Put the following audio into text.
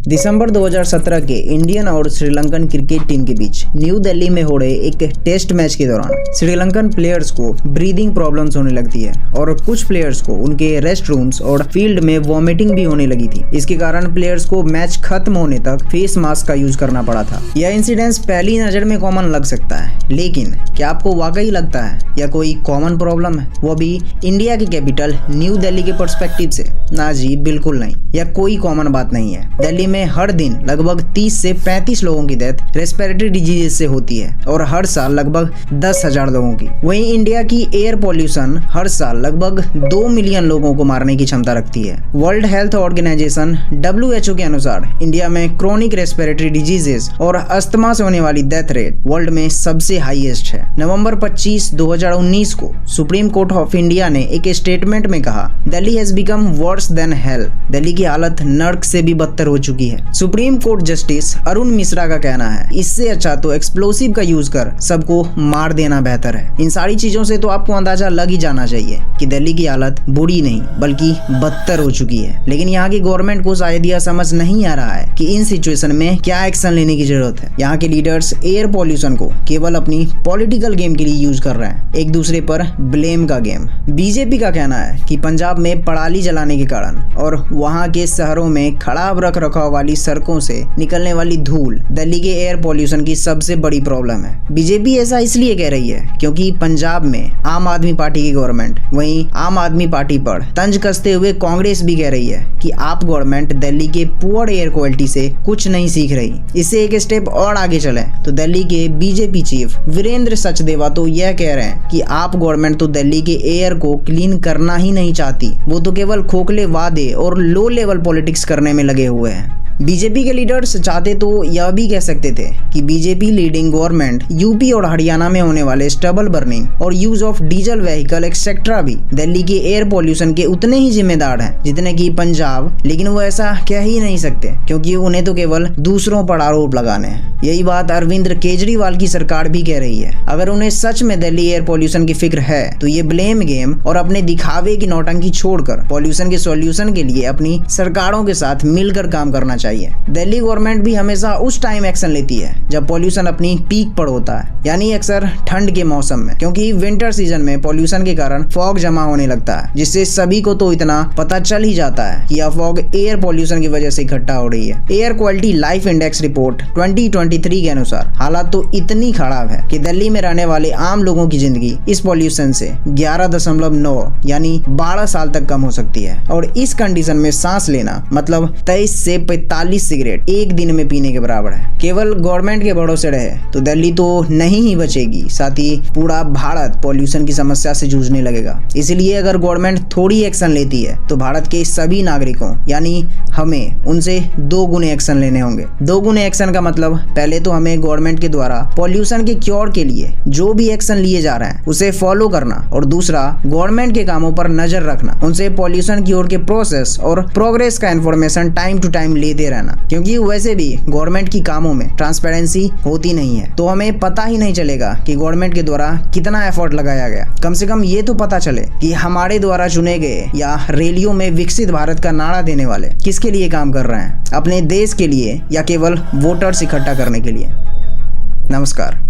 दिसंबर 2017 के इंडियन और Sri Lankan cricket team के बीच न्यू दिल्ली में हो रहे एक टेस्ट मैच के दौरान श्रीलंकन प्लेयर्स को ब्रीदिंग प्रॉब्लम्स होने लगती है और कुछ प्लेयर्स को उनके रेस्ट रूम्स और फील्ड में वॉमिटिंग भी होने लगी थी। इसके कारण प्लेयर्स को मैच खत्म होने तक फेस मास्क का यूज करना पड़ा था। यह इंसिडेंस पहली नजर में कॉमन लग सकता है, लेकिन क्या आपको वाकई लगता है या कोई कॉमन प्रॉब्लम है, वो भी इंडिया की कैपिटल न्यू दिल्ली के पर्सपेक्टिव से? ना जी, बिल्कुल नहीं। यह कोई कॉमन बात नहीं है। दिल्ली में हर दिन लगभग 30 से 35 लोगों की डेथ रेस्पिरेटरी डिजीज से होती है और हर साल लगभग 10,000 लोगों की। वहीं इंडिया की एयर पॉल्यूशन हर साल लगभग 2 मिलियन लोगों को मारने की क्षमता रखती है। वर्ल्ड हेल्थ ऑर्गेनाइजेशन WHO के अनुसार इंडिया में क्रोनिक रेस्पिरेटरी डिजीजेस और अस्थमा से होने वाली डेथ रेट वर्ल्ड में सबसे हाईएस्ट है। नवंबर 25, 2019 को सुप्रीम कोर्ट ऑफ इंडिया ने एक स्टेटमेंट में कहा, Delhi has become worse than hello. Delhi की हालत नर्क से भी बदतर हो चुकी है। Supreme court justice Arun Mishra का कहना है, इससे अच्छा तो एक्सप्लोसिव का यूज कर सबको मार देना बेहतर है। इन सारी चीजों से तो आपको अंदाजा लग ही जाना चाहिए कि दिल्ली की हालत बुरी नहीं बल्कि बदतर हो चुकी है। लेकिन यहाँ की गवर्नमेंट को शायद यह समझ नहीं आ रहा है कि इन सिचुएशन में क्या एक्शन लेने की जरूरत है। यहाँ के लीडर्स एयर पॉल्यूशन को केवल अपनी पॉलिटिकल गेम के लिए यूज कर रहे हैं, एक दूसरे पर ब्लेम का गेम। बीजेपी का कहना है कि पंजाब में पराली जलाने के कारण और वहाँ के शहरों में खराब रख रखाव वाली सड़कों से निकलने वाली धूल दिल्ली के एयर पॉल्यूशन की सबसे बड़ी प्रॉब्लम है। बीजेपी ऐसा इसलिए कह रही है क्योंकि पंजाब में आम आदमी पार्टी की गवर्नमेंट, वहीं आम आदमी पार्टी पर तंज कसते हुए कांग्रेस भी कह रही है कि आप गवर्नमेंट दिल्ली के पुअर एयर क्वालिटी से कुछ नहीं सीख रही। इससे एक स्टेप और आगे चले तो दिल्ली के बीजेपी चीफ वीरेंद्र सचदेवा तो यह कह रहे हैं कि आप गवर्नमेंट तो दिल्ली के एयर को क्लीन करना ही नहीं चाहती, वो तो केवल खोखले वादे और लो लेवल पॉलिटिक्स करने में लगे हुए हैं। बीजेपी के लीडर्स चाहते तो यह भी कह सकते थे कि बीजेपी लीडिंग गवर्नमेंट यूपी और हरियाणा में होने वाले स्टबल बर्निंग और use of diesel vehicle etcetera भी दिल्ली के एयर पॉल्यूशन के उतने ही जिम्मेदार हैं जितने कि पंजाब, लेकिन वो ऐसा कह ही नहीं सकते क्योंकि उन्हें तो केवल दूसरों पर आरोप लगाने हैं। यही बात अरविंद केजरीवाल की सरकार भी कह रही है। अगर उन्हें सच में दिल्ली एयर पॉल्यूशन की फिक्र है तो ये ब्लेम गेम और अपने दिखावे की नौटंकी छोड़कर पॉल्यूशन के सॉल्यूशन के लिए अपनी सरकारों के साथ मिलकर काम करना चाहिए। दिल्ली गवर्नमेंट भी हमेशा उस टाइम एक्शन लेती है जब पॉल्यूशन अपनी पीक पर होता है, यानी अक्सर ठंड के मौसम में, क्योंकि विंटर सीजन में पॉल्यूशन के कारण फॉग जमा होने लगता है, जिससे सभी को तो इतना पता चल ही जाता है कि यह फॉग एयर पॉल्यूशन की वजह से इकट्ठा हो रही है। Air quality life index report 2023 के अनुसार हालात तो इतनी खराब है कि दिल्ली में रहने वाले आम लोगों की जिंदगी इस पॉल्यूशन से 11.9 यानी 12 साल तक कम हो सकती है। और इस कंडीशन में सांस लेना मतलब 23 से 45 सिगरेट एक दिन में पीने के बराबर है। केवल गवर्नमेंट के भरोसे रहे तो दिल्ली तो नहीं ही बचेगी, साथ ही पूरा भारत पॉल्यूशन की समस्या से जूझने लगेगा। इसलिए अगर गवर्नमेंट थोड़ी एक्शन लेती है तो भारत के सभी नागरिकों यानी हमें उनसे 2 गुने एक्शन लेने होंगे। 2 गुने एक्शन का मतलब पहले तो हमें गवर्नमेंट के द्वारा पॉल्यूशन के क्योर के लिए जो भी एक्शन लिए जा रहे हैं उसे फॉलो करना, और दूसरा गवर्नमेंट के कामों पर नजर रखना, उनसे पॉल्यूशन क्योर के प्रोसेस और प्रोग्रेस का इंफॉर्मेशन टाइम टू टाइम लेते रहना, क्योंकि वैसे भी गवर्नमेंट की कामों में ट्रांसपेरेंसी होती नहीं है तो हमें पता ही नहीं चलेगा कि गवर्नमेंट के द्वारा कितना एफर्ट लगाया गया। कम से कम ये तो पता चले कि हमारे द्वारा चुने गए या रैलियों में विकसित भारत का नारा देने वाले किसके लिए काम कर रहे हैं, अपने देश के लिए या केवल वोटर्स इकट्ठा करने के लिए। नमस्कार।